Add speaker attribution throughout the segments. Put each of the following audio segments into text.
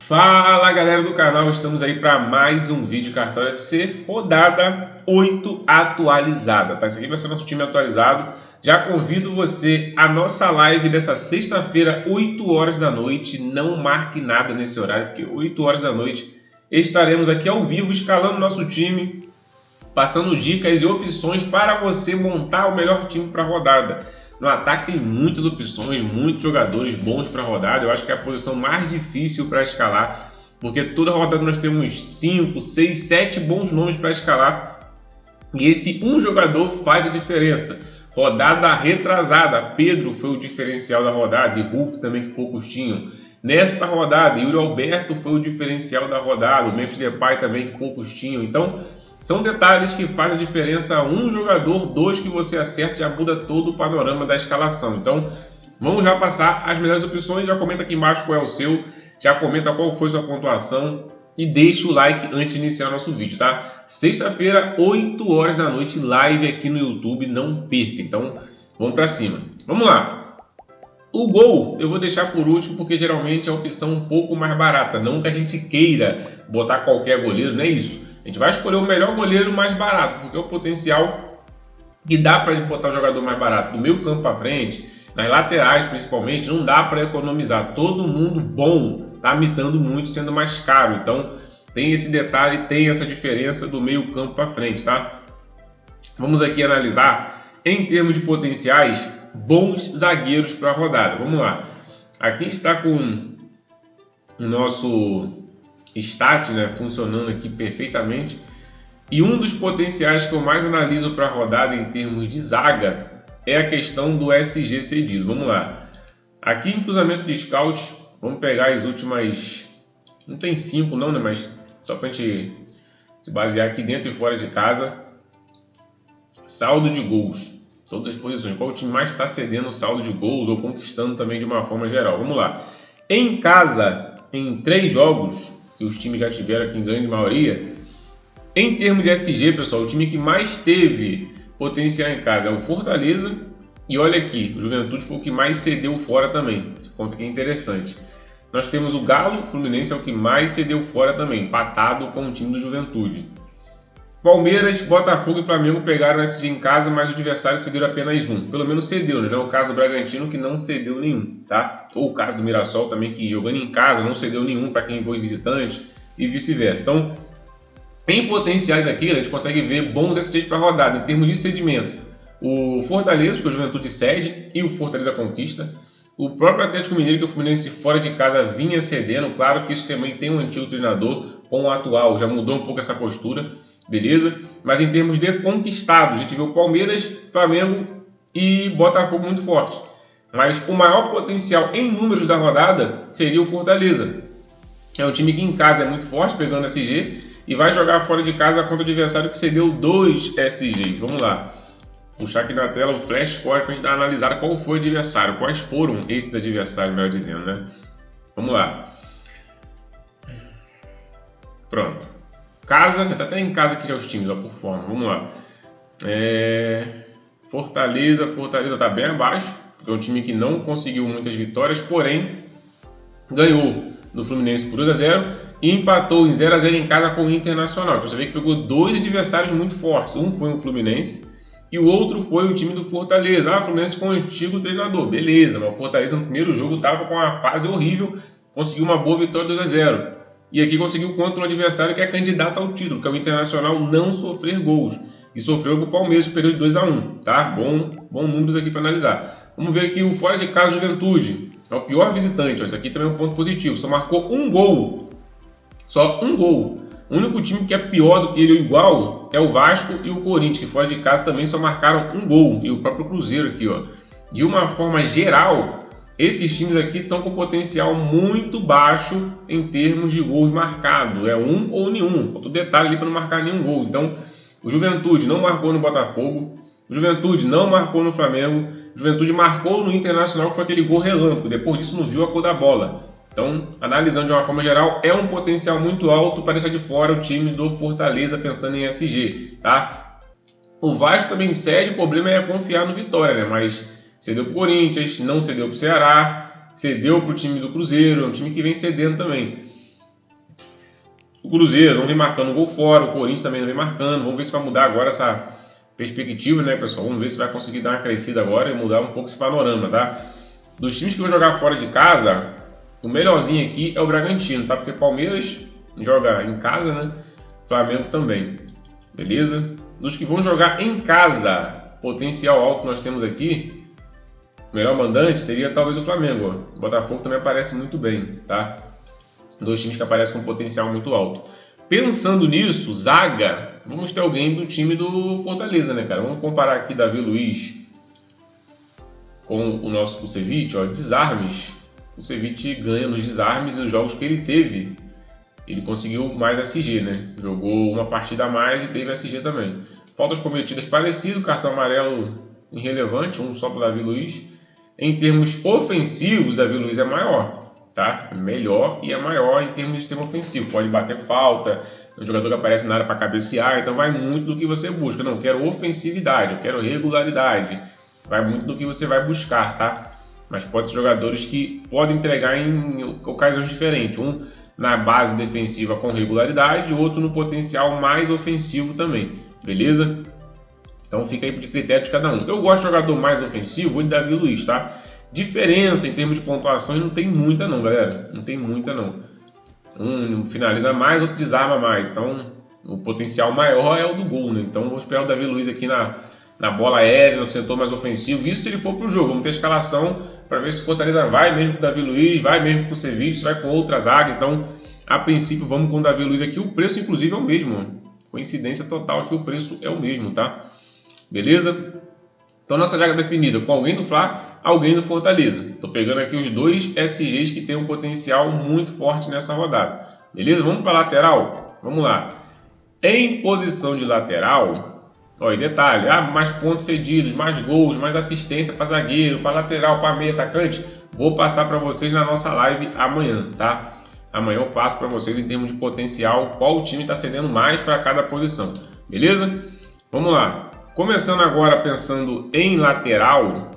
Speaker 1: Fala galera do canal, estamos aí para mais um vídeo Cartola FC, rodada 8 atualizada, tá? Esse aqui vai ser nosso time atualizado. Já convido você à nossa live dessa sexta-feira, 8 horas da noite. Não marque nada nesse horário, porque 8 horas da noite estaremos aqui ao vivo escalando nosso time, passando dicas e opções para você montar o melhor time para a rodada. No ataque tem muitas opções, muitos jogadores bons para a rodada. Eu acho que é a posição mais difícil para escalar, porque toda rodada nós temos 5, 6, 7 bons nomes para escalar. E esse um jogador faz a diferença. Rodada retrasada, Pedro foi o diferencial da rodada, e Hulk também, que poucos tinham. Nessa rodada, Yuri Alberto foi o diferencial da rodada, o Memphis Depay também, que poucos tinham. Então, são detalhes que fazem a diferença. Um jogador, dois que você acerta, já muda todo o panorama da escalação. Então, vamos já passar as melhores opções. Já comenta aqui embaixo qual é o seu, já comenta qual foi sua pontuação e deixa o like antes de iniciar nosso vídeo, tá? Sexta-feira, 8 horas da noite, live aqui no YouTube, não perca. Então, vamos para cima. Vamos lá. O gol eu vou deixar por último, porque geralmente é a opção um pouco mais barata. Não que a gente queira botar qualquer goleiro, não é isso. A gente vai escolher o melhor goleiro mais barato, porque é o potencial que dá para botar o jogador mais barato do meio campo para frente, nas laterais principalmente, não dá para economizar. Todo mundo bom está mitando muito, sendo mais caro. Então tem esse detalhe, tem essa diferença do meio campo para frente, tá? Vamos aqui analisar em termos de potenciais bons zagueiros para a rodada. Vamos lá. Aqui está com o nosso stat, né, funcionando aqui perfeitamente. E um dos potenciais que eu mais analiso para a rodada em termos de zaga é a questão do SG cedido. Vamos lá. Aqui em cruzamento de scouts, vamos pegar as últimas... Não tem 5 não, né? Mas só para a gente se basear aqui dentro e fora de casa. Saldo de gols. Todas as posições. Qual o time mais está cedendo saldo de gols ou conquistando também de uma forma geral? Vamos lá. Em casa, em 3 jogos que os times já tiveram aqui em grande maioria, em termos de SG, pessoal, o time que mais teve potencial em casa é o Fortaleza. E olha aqui, o Juventude foi o que mais cedeu fora também. Esse ponto aqui é interessante. Nós temos o Galo, o Fluminense é o que mais cedeu fora também, empatado com o time do Juventude. Palmeiras, Botafogo e Flamengo pegaram SG em casa, mas o adversário cedeu apenas um. Pelo menos cedeu, né? Não é o caso do Bragantino, que não cedeu nenhum, tá? Ou o caso do Mirassol também, que jogando em casa não cedeu nenhum para quem foi visitante e vice-versa. Então, em potenciais aqui, a gente consegue ver bons SGs para a rodada, em termos de cedimento. O Fortaleza, que o Juventude cede, e o Fortaleza conquista. O próprio Atlético Mineiro, que o Fluminense fora de casa vinha cedendo. Claro que isso também tem um antigo treinador, com o atual, já mudou um pouco essa postura. Beleza? Mas em termos de conquistados, a gente vê o Palmeiras, Flamengo e Botafogo muito fortes. Mas o maior potencial em números da rodada seria o Fortaleza. É um time que em casa é muito forte, pegando SG, e vai jogar fora de casa contra o adversário que cedeu 2 SGs. Vamos lá. Puxar aqui na tela o flash score para a gente dar uma analisada qual foi o adversário, quais foram esses adversários, melhor dizendo, né? Vamos lá. Pronto. Casa, já está até em casa aqui já os times, ó, por forma. Vamos lá. Fortaleza está bem abaixo, porque é um time que não conseguiu muitas vitórias, porém ganhou do Fluminense por 2-0 e empatou em 0-0 em casa com o Internacional. Então você vê que pegou 2 adversários muito fortes. Um foi o Fluminense e o outro foi o time do Fortaleza. Ah, o Fluminense com o antigo treinador. Beleza, mas o Fortaleza no primeiro jogo estava com uma fase horrível, conseguiu uma boa vitória 2-0. E aqui conseguiu contra um adversário que é candidato ao título, que é o Internacional, não sofrer gols. E sofreu com o Palmeiras no período de 2-1, tá? Bom números aqui para analisar. Vamos ver aqui o fora de casa Juventude. É o pior visitante, ó. Isso aqui também é um ponto positivo. Só marcou um gol. Só um gol. O único time que é pior do que ele ou igual é o Vasco e o Corinthians, que fora de casa também só marcaram um gol. E o próprio Cruzeiro aqui, ó. De uma forma geral, esses times aqui estão com potencial muito baixo em termos de gols marcados. É um ou nenhum. Falta detalhe ali para não marcar nenhum gol. Então, o Juventude não marcou no Botafogo. O Juventude não marcou no Flamengo. O Juventude marcou no Internacional, que foi aquele gol relâmpago. Depois disso, não viu a cor da bola. Então, analisando de uma forma geral, é um potencial muito alto para deixar de fora o time do Fortaleza pensando em SG, tá? O Vasco também cede, o problema é confiar no Vitória, né? Mas cedeu para o Corinthians, não cedeu para o Ceará, cedeu para o time do Cruzeiro, é um time que vem cedendo também. O Cruzeiro não vem marcando gol fora, o Corinthians também não vem marcando. Vamos ver se vai mudar agora essa perspectiva, né, pessoal? Vamos ver se vai conseguir dar uma crescida agora e mudar um pouco esse panorama, tá? Dos times que vão jogar fora de casa, o melhorzinho aqui é o Bragantino, tá? Porque Palmeiras joga em casa, né? Flamengo também, beleza? Dos que vão jogar em casa, potencial alto que nós temos aqui, o melhor mandante seria talvez o Flamengo. Ó. O Botafogo também aparece muito bem, tá? Dois times que aparecem com potencial muito alto. Pensando nisso, zaga, vamos ter alguém do time do Fortaleza, né, cara? Vamos comparar aqui Davi Luiz com o nosso Kusevich, ó, desarmes. O Kusevich ganha nos desarmes e nos jogos que ele teve. Ele conseguiu mais SG, né? Jogou uma partida a mais e teve SG também. Faltas cometidas parecido, cartão amarelo irrelevante, um só para Davi Luiz. Em termos ofensivos, Davi Luiz é maior, tá? Melhor e é maior em termos de sistema ofensivo. Pode bater falta, o jogador que aparece na área para cabecear, então vai muito do que você busca. Não, eu quero ofensividade, eu quero regularidade. Vai muito do que você vai buscar, tá? Mas pode ser jogadores que podem entregar em ocasiões diferentes. Um na base defensiva com regularidade, outro no potencial mais ofensivo também, beleza? Então fica aí de critério de cada um. Eu gosto de jogador mais ofensivo, vou de Davi Luiz, tá? Diferença em termos de pontuações não tem muita não, galera. Não tem muita não. Um finaliza mais, outro desarma mais. Então o potencial maior é o do gol, né? Então vou esperar o Davi Luiz aqui na bola aérea, no setor mais ofensivo. Isso se ele for pro jogo. Vamos ter escalação para ver se o Fortaleza vai mesmo com o Davi Luiz, vai mesmo com o Kusevich, vai com outra zaga. Então, a princípio, vamos com o Davi Luiz aqui. O preço, inclusive, é o mesmo. Coincidência total aqui, o preço é o mesmo, tá? Beleza? Então, nossa zaga definida com alguém do Fla, alguém do Fortaleza. Estou pegando aqui os dois SGs que têm um potencial muito forte nessa rodada. Beleza? Vamos para a lateral? Vamos lá. Em posição de lateral... Ó, e detalhe, mais pontos cedidos, mais gols, mais assistência para zagueiro, para lateral, para meio atacante, vou passar para vocês na nossa live amanhã, tá? Amanhã eu passo para vocês em termos de potencial, qual time está cedendo mais para cada posição, beleza? Vamos lá, começando agora pensando em lateral,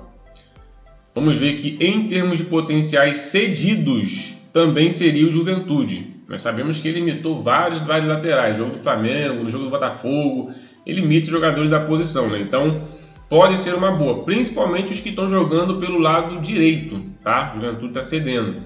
Speaker 1: vamos ver que em termos de potenciais cedidos, também seria o Juventude. Nós sabemos que ele imitou vários laterais, jogo do Flamengo, no jogo do Botafogo, ele imita os jogadores da posição, né? Então pode ser uma boa, principalmente os que estão jogando pelo lado direito, tá? O Juventude está cedendo.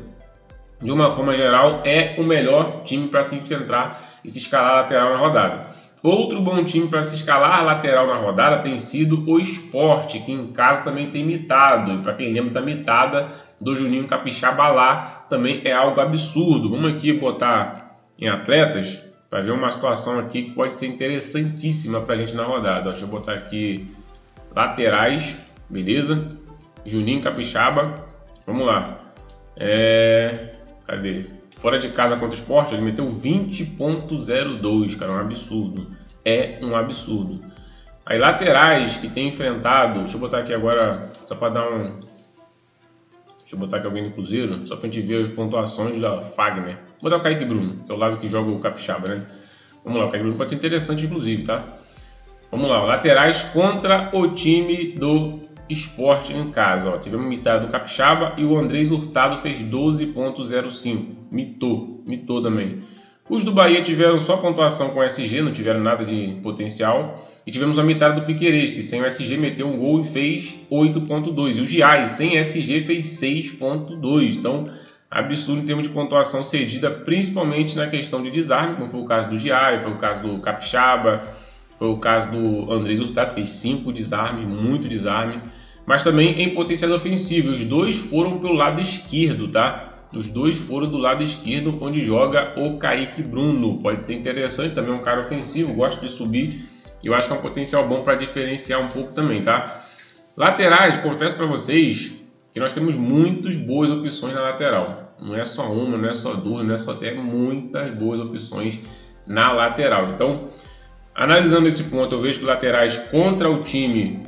Speaker 1: De uma forma geral, é o melhor time para se enfrentar e se escalar lateral na rodada. Outro bom time para se escalar lateral na rodada tem sido o Sport, que em casa também tem mitado. E para quem lembra da mitada do Juninho Capixaba lá, também é algo absurdo. Vamos aqui botar em atletas para ver uma situação aqui que pode ser interessantíssima para a gente na rodada. Deixa eu botar aqui laterais, beleza? Juninho Capixaba, vamos lá. Cadê? Fora de casa contra o Sport, ele meteu 20.02, cara, um absurdo. É um absurdo. Aí laterais que tem enfrentado, deixa eu botar aqui agora, só para dar um... Deixa eu botar aqui alguém do Cruzeiro, só para a gente ver as pontuações da Fagner. Vou botar o Kaique Bruno, que é o lado que joga o Capixaba, né? Vamos lá, o Kaique Bruno pode ser interessante, inclusive, tá? Vamos lá, laterais contra o time do Sport em casa. Ó. Tivemos mitado do Capixaba e o Andrés Hurtado fez 12.05. Mitou também. Os do Bahia tiveram só pontuação com SG, não tiveram nada de potencial. E tivemos a mitad do Piquerez, que sem o SG meteu um gol e fez 8.2. E o Giai, sem SG, fez 6.2. Então, absurdo em termos de pontuação cedida, principalmente na questão de desarme, como foi o caso do Giai, foi o caso do Capixaba, foi o caso do Andrés Hurtado, que fez 5 desarmes, muito desarme. Mas também em potencial ofensivo. Os dois foram pelo lado esquerdo, tá? Os dois foram do lado esquerdo, onde joga o Kaique Bruno. Pode ser interessante, também é um cara ofensivo, gosta de subir. E eu acho que é um potencial bom para diferenciar um pouco também, tá? Laterais, confesso para vocês que nós temos muitas boas opções na lateral. Não é só uma, não é só duas, não é só até muitas boas opções na lateral. Então, analisando esse ponto, eu vejo que laterais contra o time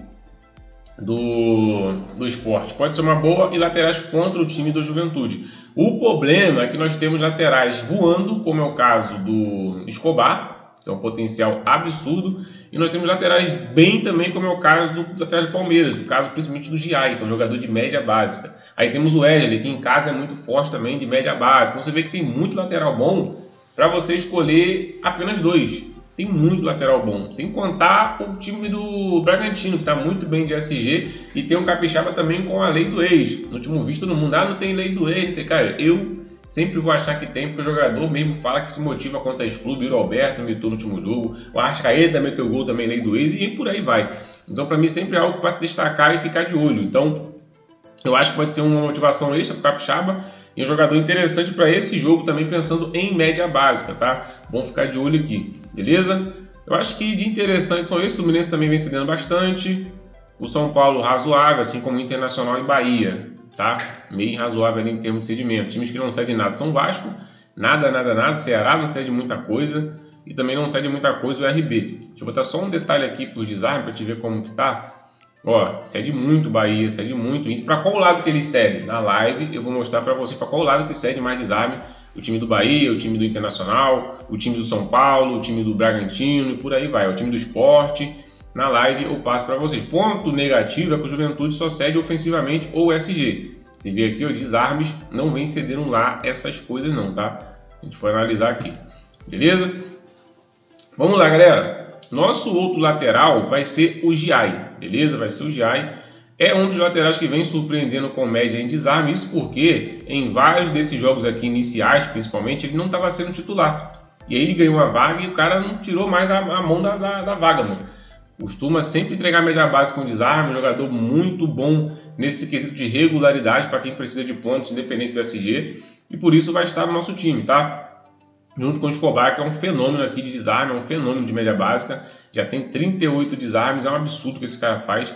Speaker 1: do Sport pode ser uma boa e laterais contra o time do Juventude. O problema é que nós temos laterais voando, como é o caso do Escobar, que é um potencial absurdo, e nós temos laterais bem também, como é o caso do lateral do Palmeiras, o caso principalmente do Giai, que é um jogador de média básica. Aí temos o Wesley, que em casa é muito forte também, de média básica. Então você vê que tem muito lateral bom para você escolher apenas 2. Tem muito lateral bom, sem contar o time do Bragantino, que está muito bem de SG, e tem um capixaba também com a lei do ex. No último visto no mundo, não tem lei do ex, cara, eu sempre vou achar que tem, porque o jogador mesmo fala que se motiva contra esse clube. O Alberto meteu no último jogo, o Arrascaeta meteu gol também, lei do ex, e por aí vai. Então, para mim, sempre é algo para se destacar e ficar de olho. Então, eu acho que pode ser uma motivação extra para o capixaba e um jogador interessante para esse jogo também, pensando em média básica, tá? Bom ficar de olho aqui, beleza? Eu acho que de interessante são esses. O Fluminense também vem cedendo bastante. O São Paulo razoável, assim como o Internacional e Bahia, tá? Meio razoável ali em termos de cedimento. Times que não cedem nada são Vasco, nada. Ceará não cede muita coisa e também não cede muita coisa o RB. Deixa eu botar só um detalhe aqui por desarme para te ver como que tá. Ó, cede muito Bahia, cede muito Inter. Para qual lado que ele cede? Na live eu vou mostrar para você para qual lado que cede mais desarme. O time do Bahia, o time do Internacional, o time do São Paulo, o time do Bragantino e por aí vai. O time do Sport. Na live eu passo para vocês. Ponto negativo é que o Juventude só cede ofensivamente ou SG. Você vê aqui, ó, desarmes não vem cedendo lá essas coisas não, tá? A gente foi analisar aqui. Beleza? Vamos lá, galera. Nosso outro lateral vai ser o Giai, beleza? Vai ser o Giai. É um dos laterais que vem surpreendendo com média em desarme. Isso porque em vários desses jogos aqui iniciais, principalmente, ele não estava sendo titular. E aí ele ganhou uma vaga e o cara não tirou mais a mão da vaga, mano. Costuma sempre entregar média base com desarme. Um jogador muito bom nesse quesito de regularidade para quem precisa de pontos, independente do SG. E por isso vai estar no nosso time, tá? Junto com o Escobar, que é um fenômeno aqui de desarme, é um fenômeno de média básica, já tem 38 desarmes, é um absurdo que esse cara faz,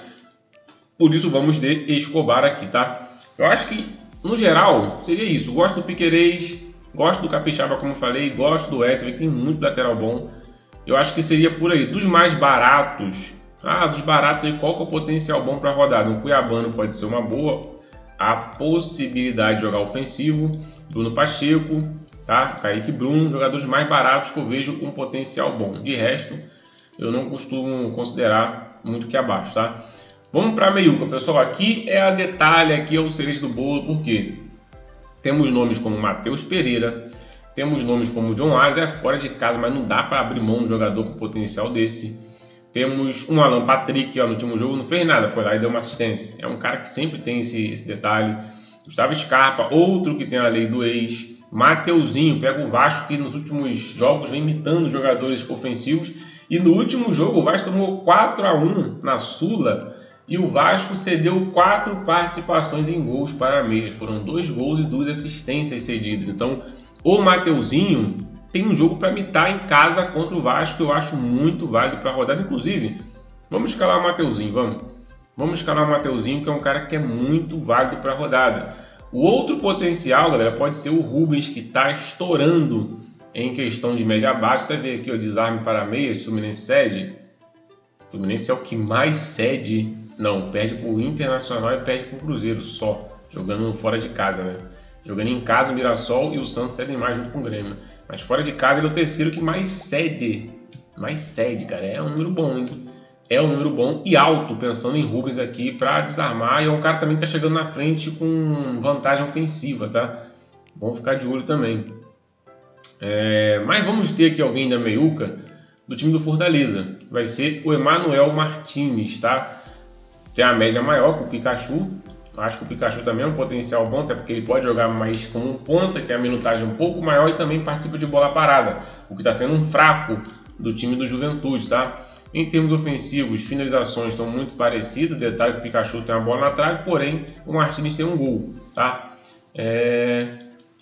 Speaker 1: por isso vamos de Escobar aqui, tá? Eu acho que, no geral, seria isso. Gosto do Piquerez, gosto do Capixaba, como eu falei, gosto do Wesley, tem muito lateral bom. Eu acho que seria por aí. Dos mais baratos, dos baratos aí, qual que é o potencial bom para rodar? No Cuiabano pode ser uma boa, a possibilidade de jogar ofensivo, Bruno Pacheco, tá? Kaique Bruno, jogadores mais baratos que eu vejo um potencial bom. De resto, eu não costumo considerar muito que abaixo, tá? Vamos para a meiuca, pessoal. Aqui é a detalhe, aqui é o cereja do bolo, porque temos nomes como Matheus Pereira, temos nomes como John Arias, é fora de casa, mas não dá para abrir mão de um jogador com potencial desse. Temos um Alan Patrick, ó, no último jogo não fez nada, foi lá e deu uma assistência. É um cara que sempre tem esse detalhe. Gustavo Scarpa, outro que tem a lei do ex. Mateuzinho, pega o Vasco, que nos últimos jogos vem imitando jogadores ofensivos. E no último jogo o Vasco tomou 4-1 na Sula e o Vasco cedeu 4 participações em gols para meias. Foram 2 gols e 2 assistências cedidas. Então, o Mateuzinho tem um jogo para mitar em casa contra o Vasco que eu acho muito válido para a rodada. Inclusive, vamos escalar o Mateuzinho, vamos escalar o Mateuzinho, que é um cara que é muito válido para a rodada. O outro potencial, galera, pode ser o Rubens, que está estourando em questão de média básica. Vai ver aqui o desarme para meias, Fluminense cede. O Fluminense é o que mais cede. Não, perde para o Internacional e perde para o Cruzeiro só, jogando fora de casa, né? Jogando em casa o Mirassol e o Santos cedem mais junto com o Grêmio. Mas fora de casa ele é o terceiro que mais cede. Mais cede, cara. É um número bom, hein? É um número bom e alto, pensando em Rubens aqui para desarmar. E é um cara também que está chegando na frente com vantagem ofensiva, tá? Vamos ficar de olho também. Mas vamos ter aqui alguém da meiuca do time do Fortaleza. Vai ser o Emanuel Martins, tá? Tem a média maior que o Pikachu. Acho que o Pikachu também é um potencial bom, até porque ele pode jogar mais como um ponta, tem a minutagem um pouco maior e também participa de bola parada, o que está sendo um fraco do time do Juventude, tá? Em termos ofensivos, finalizações estão muito parecidas, detalhe que o Pikachu tem uma bola na trave, porém o Martins tem um gol, tá?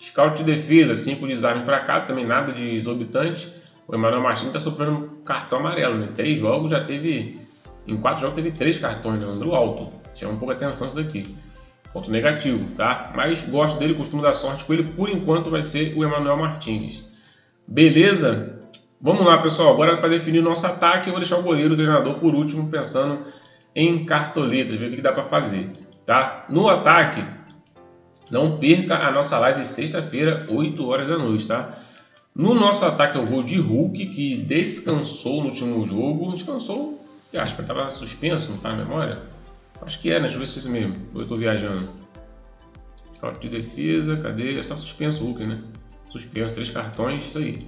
Speaker 1: Scout de defesa, 5 desarmes para cá, também nada de exorbitante. O Emanuel Martins está sofrendo um cartão amarelo, né? 3 jogos já teve, em 4 jogos teve 3 cartões, né? Número alto. Chama um pouco a atenção isso daqui. Ponto negativo, tá? Mas gosto dele, costumo dar sorte com ele. Por enquanto vai ser o Emanuel Martins. Beleza? Vamos lá, pessoal. Agora para definir o nosso ataque, eu vou deixar o goleiro, o treinador, por último, pensando em cartoletas, ver o que dá para fazer, tá? No ataque, não perca a nossa live sexta-feira, 8 horas da noite, tá? No nosso ataque eu vou de Hulk, que descansou no último jogo. Descansou, acho que estava suspenso, não tá na memória? Acho que é, né? Deixa eu ver se é isso mesmo. Eu estou viajando. Scout de defesa, cadê? Está suspenso o Hulk, né? Suspenso, 3 cartões, isso aí.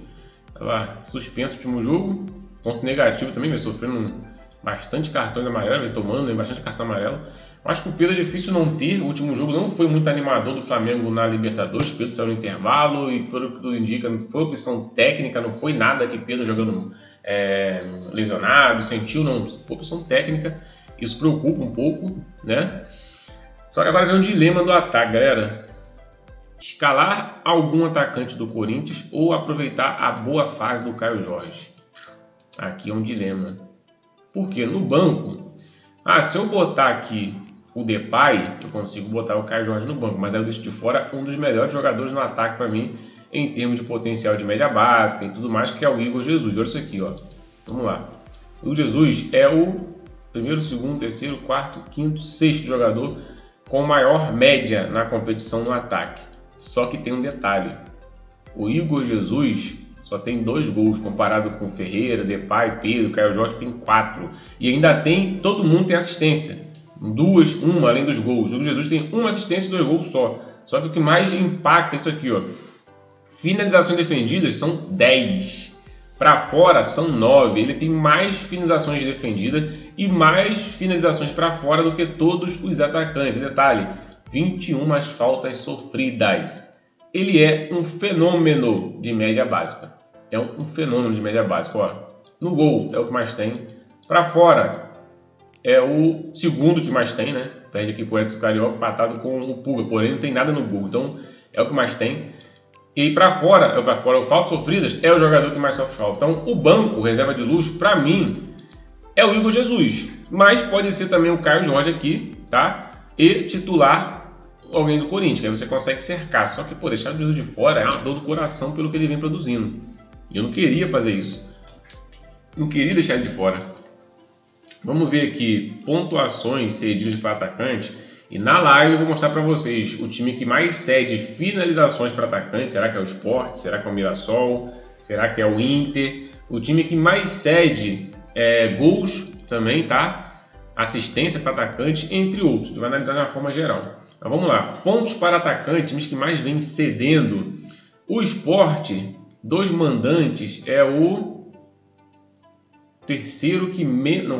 Speaker 1: Tava suspenso no último jogo. Ponto negativo também, vem sofrendo bastante cartões amarelos, vem tomando bastante cartão amarelo. Acho que o Pedro é difícil não ter. O último jogo não foi muito animador do Flamengo na Libertadores. Pedro saiu no intervalo e, pelo que tudo indica, não foi opção técnica, não foi nada que Pedro jogando lesionado, sentiu, não. Foi opção técnica. Isso preocupa um pouco, né? Só que agora vem um dilema do ataque, galera. Escalar algum atacante do Corinthians ou aproveitar a boa fase do Caio Jorge? Aqui é um dilema. Porque no banco, se eu botar aqui o Depay, eu consigo botar o Caio Jorge no banco, mas aí eu deixo de fora um dos melhores jogadores no ataque para mim, em termos de potencial de média básica e tudo mais, que é o Igor Jesus. Olha isso aqui, ó. Vamos lá. O Igor Jesus é o primeiro, segundo, terceiro, quarto, quinto, sexto jogador com maior média na competição no ataque. Só que tem um detalhe. O Igor Jesus só tem 2 gols, comparado com Ferreira, Depay, Pedro, Caio Jorge tem 4. E ainda tem, todo mundo tem assistência. 2, 1, além dos gols. O Jesus tem 1 assistência e 2 gols só. Só que o que mais impacta é isso aqui, ó. Finalizações defendidas são 10. Para fora são 9. Ele tem mais finalizações defendidas e mais finalizações para fora do que todos os atacantes. Detalhe, 21 faltas sofridas. Ele é um fenômeno de média básica. É um fenômeno de média básica. Ó. No gol é o que mais tem. Para fora é o segundo que mais tem, né? Perde aqui pro Edson Carioca, empatado com o Pulga. Porém, não tem nada no gol. Então, é o que mais tem. E para fora, o faltas sofridas é o jogador que mais sofre falta. Então, o banco, reserva de luxo, para mim, é o Igor Jesus. Mas pode ser também o Caio Jorge aqui, tá? E titular alguém do Corinthians, que aí você consegue cercar. Só que, deixar o Jesus de fora é uma dor do coração pelo que ele vem produzindo. E eu não queria fazer isso. Não queria deixar ele de fora. Vamos ver aqui pontuações cedidas para atacante. E na live eu vou mostrar para vocês o time que mais cede finalizações para atacante. Será que é o Sport? Será que é o Mirassol? Será que é o Inter? O time que mais cede gols também, tá? Assistência para atacante, entre outros. A gente vai analisar de uma forma geral. Mas vamos lá. Pontos para atacante, times que mais vem cedendo. O Sport, dos mandantes, é o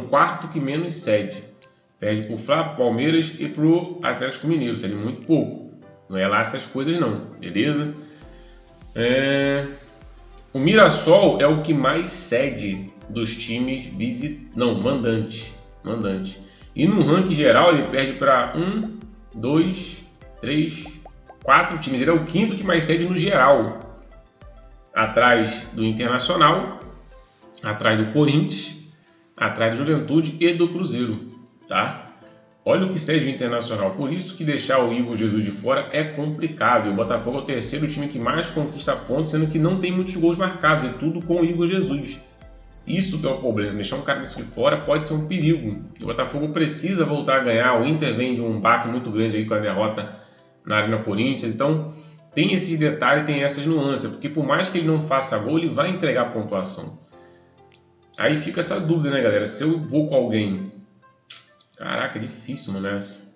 Speaker 1: quarto que menos cede. Perde para o Flamengo, Palmeiras e para o Atlético Mineiro. Cede muito pouco. Não é lá essas coisas não, beleza? O Mirassol é o que mais cede dos times mandante. E no ranking geral ele perde para 1, 2, 3, 4 times. Ele é o quinto que mais cede no geral. Atrás do Internacional, atrás do Corinthians, atrás do Juventude e do Cruzeiro. Tá? Olha o que cede o Internacional. Por isso que deixar o Igor Jesus de fora é complicado. O Botafogo é o terceiro time que mais conquista pontos, sendo que não tem muitos gols marcados. É tudo com o Igor Jesus. Isso que é o problema. Deixar um cara desse de fora pode ser um perigo. O Botafogo precisa voltar a ganhar. O Inter vem de um baque muito grande aí com a derrota na Arena Corinthians. Então tem esses detalhes, tem essas nuances. Porque por mais que ele não faça gol, ele vai entregar pontuação. Aí fica essa dúvida, né, galera? Se eu vou com alguém... Caraca, difícil, mano, essa.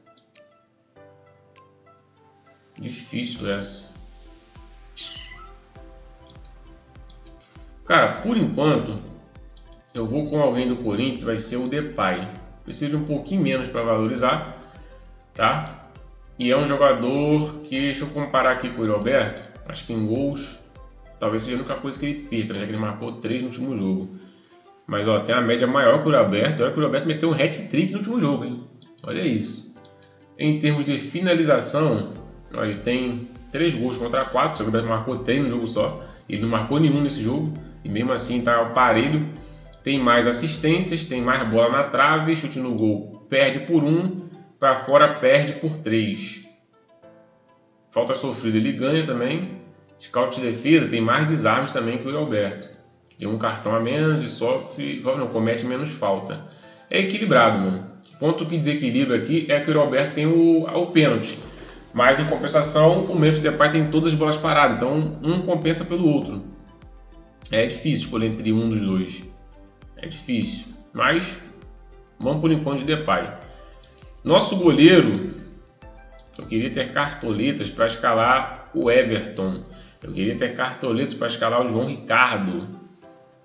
Speaker 1: Difícil essa. Cara, por enquanto, eu vou com alguém do Corinthians, vai ser o Depay. Precisa de um pouquinho menos para valorizar, tá? E é um jogador que, deixa eu comparar aqui com o Roberto, acho que em gols, talvez seja a única coisa que ele perca, já que ele marcou 3 no último jogo. Mas ó, tem uma média maior que o Roberto. Olha que o Roberto meteu um hat-trick no último jogo, hein? Olha isso. Em termos de finalização, ó, ele tem 3 gols contra 4. O Roberto marcou 3 no jogo só. Ele não marcou nenhum nesse jogo. E mesmo assim tá parelho. Tem mais assistências, tem mais bola na trave. Chute no gol, perde por 1. Para fora, perde por 3. Falta sofrida, ele ganha também. Scout de defesa, tem mais desarmes também que o Roberto. Tem um cartão a menos e comete menos falta. É equilibrado, mano. O ponto que desequilibra aqui é que o Roberto tem o pênalti. Mas, em compensação, o Memphis Depay tem todas as bolas paradas. Então, um compensa pelo outro. É difícil escolher entre um dos dois. É difícil. Mas, vamos por enquanto de Depay. Nosso goleiro, eu queria ter cartoletas para escalar o Everton. Eu queria ter cartoletas para escalar o João Ricardo.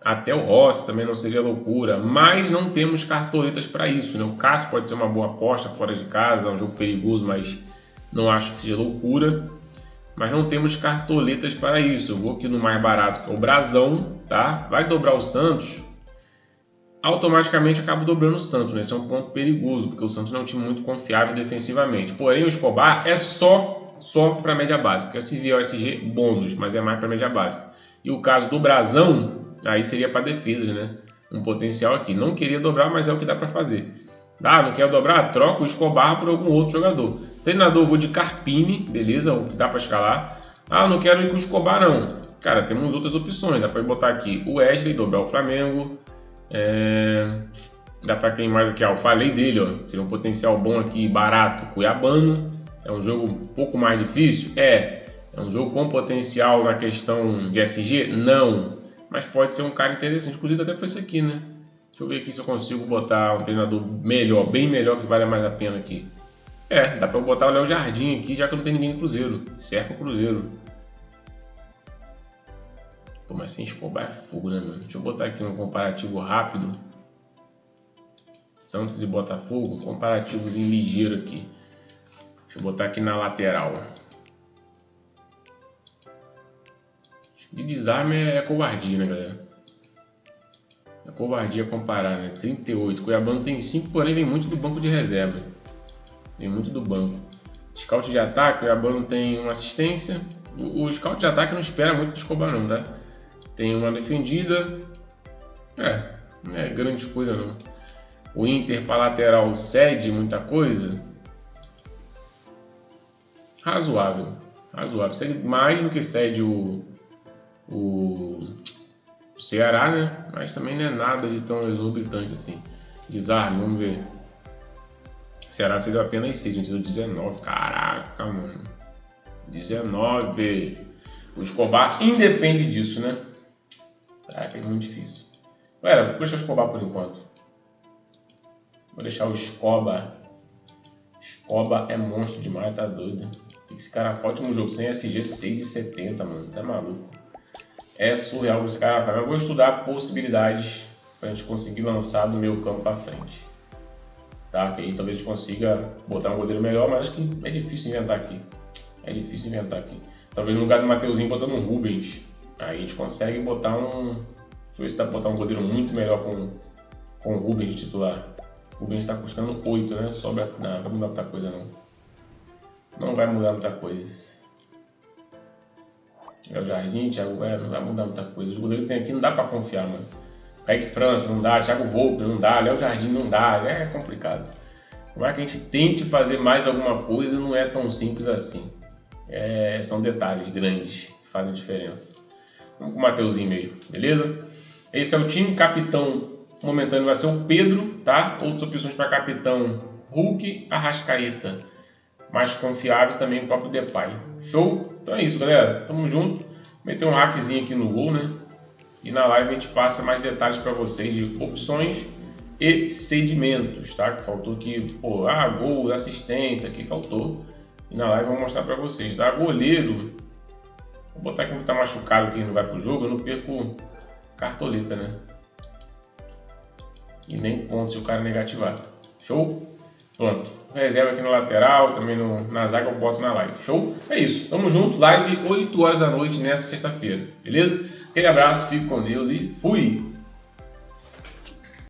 Speaker 1: Até o Rossi também não seria loucura, mas não temos cartoletas para isso, né? O Cássio pode ser uma boa aposta fora de casa, é um jogo perigoso, mas não acho que seja loucura. Mas não temos cartoletas para isso. Eu vou aqui no mais barato, que é o Brasão, tá? Vai dobrar o Santos, automaticamente acaba dobrando o Santos, né? Esse é um ponto perigoso, porque o Santos não é um time muito confiável defensivamente. Porém, o Escobar é só para média básica. Se vier o SG, bônus, mas é mais para média básica. E o caso do Brasão, aí seria para defesa, né? Um potencial aqui. Não queria dobrar, mas é o que dá para fazer. Não quer dobrar? Troca o Escobar por algum outro jogador. Treinador, vou de Carpini, beleza? O que dá para escalar. Não quero ir com o Escobar, não. Cara, temos outras opções. Dá para botar aqui o Wesley, dobrar o Flamengo. Dá para quem mais aqui? Eu falei dele, ó. Seria um potencial bom aqui, barato, Cuiabano. É um jogo um pouco mais difícil? É um jogo com potencial na questão de SG? Não. Mas pode ser um cara interessante. Inclusive até foi esse aqui, né? Deixa eu ver aqui se eu consigo botar um treinador melhor, bem melhor, que vale mais a pena aqui. Dá pra eu botar o Léo Jardim aqui, já que não tem ninguém no Cruzeiro. Cerca o Cruzeiro. Pô, mas sem Escobar é fogo, né, mano? Deixa eu botar aqui um comparativo rápido. Santos e Botafogo, um comparativozinho ligeiro aqui. Deixa eu botar aqui na lateral. De desarme é covardia, né, galera? É covardia comparar, né? 38. Cuiabano tem 5, porém vem muito do banco de reserva. Vem muito do banco. Scout de ataque, Cuiabano tem uma assistência. O scout de ataque não espera muito do Escobar, não, tá? Tem uma defendida. Não é grande coisa, não. O Inter para lateral cede muita coisa. Razoável. Cede mais do que cede o Ceará, né? Mas também não é nada de tão exorbitante assim. Desarme, vamos ver. O Ceará cedeu apenas 6, a gente deu 19. Caraca, mano. 19. O Escobar independe disso, né? Caraca, é muito difícil. Galera, vou deixar o Escobar por enquanto. Vou deixar o Escobar. Escobar é monstro demais, tá doido. Tem que esse cara forte no jogo sem SG 6,70, mano. Você é maluco. É surreal o que esse cara faz. Mas eu vou estudar possibilidades pra gente conseguir lançar do meio campo pra frente. Tá? Que aí talvez a gente consiga botar um goleiro melhor, mas acho que é difícil inventar aqui. Talvez no lugar do Mateuzinho botando um Rubens. Aí a gente consegue botar um... Deixa eu ver se dá pra botar um goleiro muito melhor com o Rubens de titular. O Rubens tá custando 8, né? Sobra... Não, vai mudar muita coisa não. Não vai mudar muita coisa. Léo Jardim, Thiago... não vai mudar muita coisa. Os goleiros que tem aqui não dá pra confiar, mano. Kaique França não dá, Thiago Volpe não dá, Léo Jardim não dá. É complicado. Como é que a gente tente fazer mais alguma coisa, não é tão simples assim. São detalhes grandes que fazem diferença. Vamos com o Mateuzinho mesmo, beleza? Esse é o time. Capitão momentâneo vai ser o Pedro, tá? Outras opções para capitão: Hulk, Arrascaeta. Mais confiáveis também o próprio Depay. Show? Então é isso, galera. Tamo junto. Meter um hackzinho aqui no gol, né? E na live a gente passa mais detalhes para vocês de opções e cedimentos, tá? Que faltou aqui, gol, assistência, aqui faltou. E na live eu vou mostrar para vocês, tá? Goleiro. Vou botar aqui que tá machucado, que não vai pro jogo, eu não perco cartoleta, né? E nem ponto se o cara negativar. Show? Pronto. Reserva aqui na lateral, também na zaga eu boto na live. Show? É isso. Tamo junto. Live 8 horas da noite nessa sexta-feira. Beleza? Aquele abraço, fique com Deus e fui!